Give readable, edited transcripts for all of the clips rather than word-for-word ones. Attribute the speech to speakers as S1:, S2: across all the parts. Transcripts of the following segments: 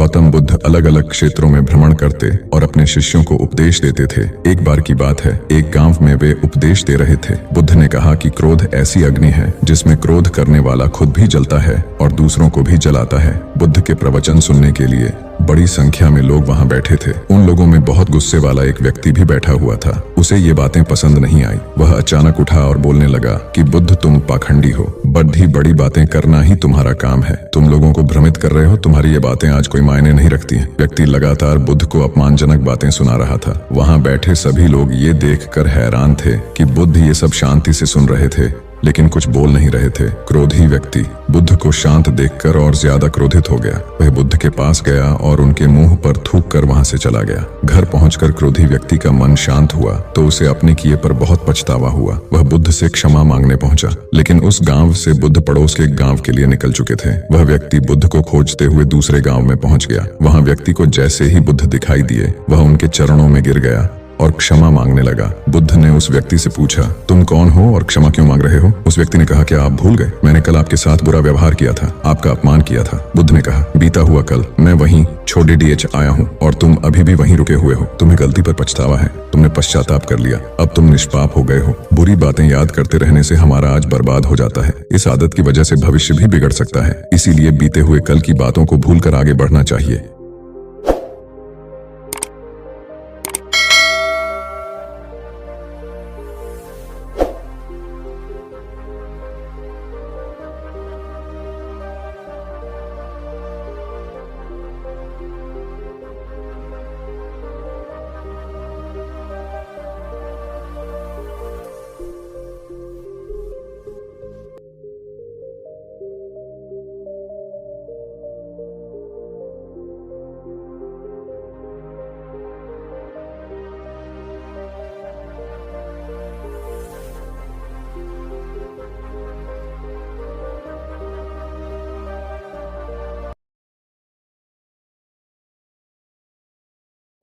S1: गौतम बुद्ध अलग अलग क्षेत्रों में भ्रमण करते और अपने शिष्यों को उपदेश देते थे। एक बार की बात है, एक गांव में वे उपदेश दे रहे थे। बुद्ध ने कहा कि क्रोध ऐसी अग्नि है जिसमें क्रोध करने वाला खुद भी जलता है और दूसरों को भी जलाता है। बुद्ध के प्रवचन सुनने के लिए बड़ी संख्या में लोग वहां बैठे थे। उन लोगों में बहुत गुस्से वाला एक व्यक्ति भी बैठा हुआ था। उसे ये बातें पसंद नहीं आई। वह अचानक उठा और बोलने लगा कि बुद्ध, तुम पाखंडी हो। बड़ी बड़ी बातें करना ही तुम्हारा काम है। तुम लोगों को भ्रमित कर रहे हो। तुम्हारी ये बातें आज कोई मायने नहीं रखती हैं। व्यक्ति लगातार बुद्ध को अपमानजनक बातें सुना रहा था। वहां बैठे सभी लोग ये देखकर हैरान थे कि बुद्ध ये सब शांति से सुन रहे थे, लेकिन कुछ बोल नहीं रहे थे। क्रोधी व्यक्ति बुद्ध को शांत देखकर और ज्यादा क्रोधित हो गया। वह बुद्ध के पास गया और उनके मुंह पर थूक कर वहां से चला गया। घर पहुंचकर क्रोधी व्यक्ति का मन शांत हुआ तो उसे अपने किए पर बहुत पछतावा हुआ। वह बुद्ध से क्षमा मांगने पहुंचा, लेकिन उस गांव से बुद्ध पड़ोस के गांव के लिए निकल चुके थे। वह व्यक्ति बुद्ध को खोजते हुए दूसरे गांव में पहुंच गया। वहां व्यक्ति को जैसे ही बुद्ध दिखाई दिए, वह उनके चरणों में गिर गया और क्षमा मांगने लगा। बुद्ध ने उस व्यक्ति से पूछा, तुम कौन हो और क्षमा क्यों मांग रहे हो? उस व्यक्ति ने कहा, क्या आप भूल गए? मैंने कल आपके साथ बुरा व्यवहार किया था, आपका अपमान किया था। बुद्ध ने कहा, बीता हुआ कल मैं वहीं छोटे डीएच आया हूँ और तुम अभी भी वहीं रुके हुए हो। तुम्हें गलती पर पछतावा है। तुमने पश्चाताप कर लिया। अब तुम निष्पाप हो गए हो। बुरी बातें याद करते रहने से हमारा आज बर्बाद हो जाता है। इस आदत की वजह से भविष्य भी बिगड़ सकता है। इसीलिए बीते हुए कल की बातों को भूलकर आगे बढ़ना चाहिए।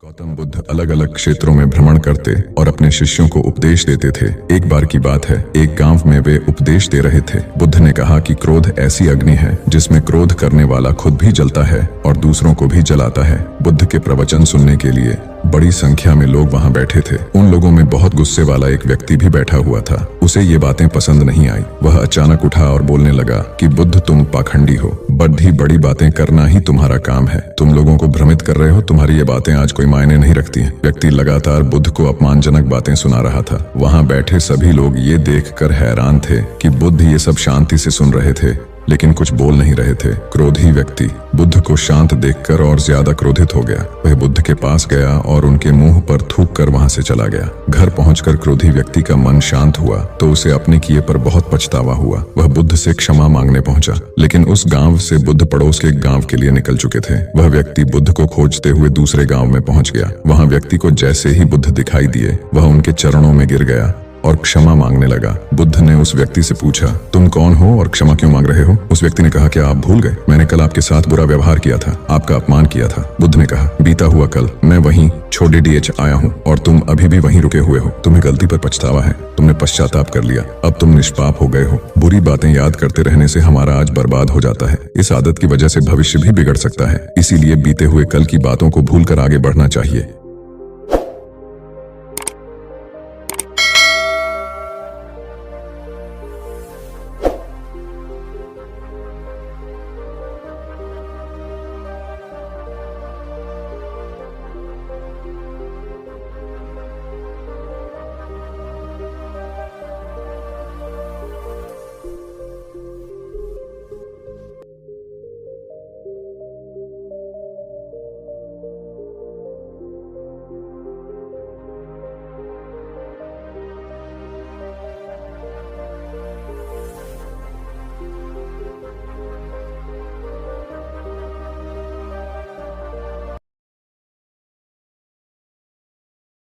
S1: गौतम बुद्ध अलग अलग क्षेत्रों में भ्रमण करते और अपने शिष्यों को उपदेश देते थे। एक बार की बात है, एक गांव में वे उपदेश दे रहे थे। बुद्ध ने कहा कि क्रोध ऐसी अग्नि है जिसमें क्रोध करने वाला खुद भी जलता है और दूसरों को भी जलाता है। बुद्ध के प्रवचन सुनने के लिए बड़ी संख्या में लोग वहां बैठे थे। उन लोगों में बहुत गुस्से वाला एक व्यक्ति भी बैठा हुआ था। उसे ये बातें पसंद नहीं आई। वह अचानक उठा और बोलने लगा कि बुद्ध, तुम पाखंडी हो। बड़ी बड़ी बातें करना ही तुम्हारा काम है। तुम लोगों को भ्रमित कर रहे हो। तुम्हारी ये बातें आज कोई मायने नहीं रखती हैं। व्यक्ति लगातार बुद्ध को अपमानजनक बातें सुना रहा था। वहां बैठे सभी लोग ये देखकर हैरान थे कि बुद्ध ये सब शांति से सुन रहे थे, लेकिन कुछ बोल नहीं रहे थे। क्रोधी व्यक्ति बुद्ध को शांत देखकर और ज्यादा क्रोधित हो गया। वह बुद्ध के पास गया और उनके मुंह पर थूक कर वहां से चला गया। घर पहुंचकर क्रोधी व्यक्ति का मन शांत हुआ तो उसे अपने किए पर बहुत पछतावा हुआ। वह बुद्ध से क्षमा मांगने पहुंचा, लेकिन उस गांव से बुद्ध पड़ोस के गांव के लिए निकल चुके थे। वह व्यक्ति बुद्ध को खोजते हुए दूसरे गांव में पहुंच गया। वहां व्यक्ति को जैसे ही बुद्ध दिखाई दिए, वह उनके चरणों में गिर गया और क्षमा मांगने लगा। बुद्ध ने उस व्यक्ति से पूछा, तुम कौन हो और क्षमा क्यों मांग रहे हो? उस व्यक्ति ने कहा, क्या आप भूल गए? मैंने कल आपके साथ बुरा व्यवहार किया था, आपका अपमान किया था। बुद्ध ने कहा, बीता हुआ कल मैं वहीं छोटे डीएच आया हूँ और तुम अभी भी वहीं रुके हुए हो। तुम्हें गलती पर पछतावा है। तुमने पश्चाताप कर लिया। अब तुम निष्पाप हो गए हो। बुरी बातें याद करते रहने से हमारा आज बर्बाद हो जाता है। इस आदत की वजह से भविष्य भी बिगड़ सकता है। इसीलिए बीते हुए कल की बातों को भूलकर आगे बढ़ना चाहिए।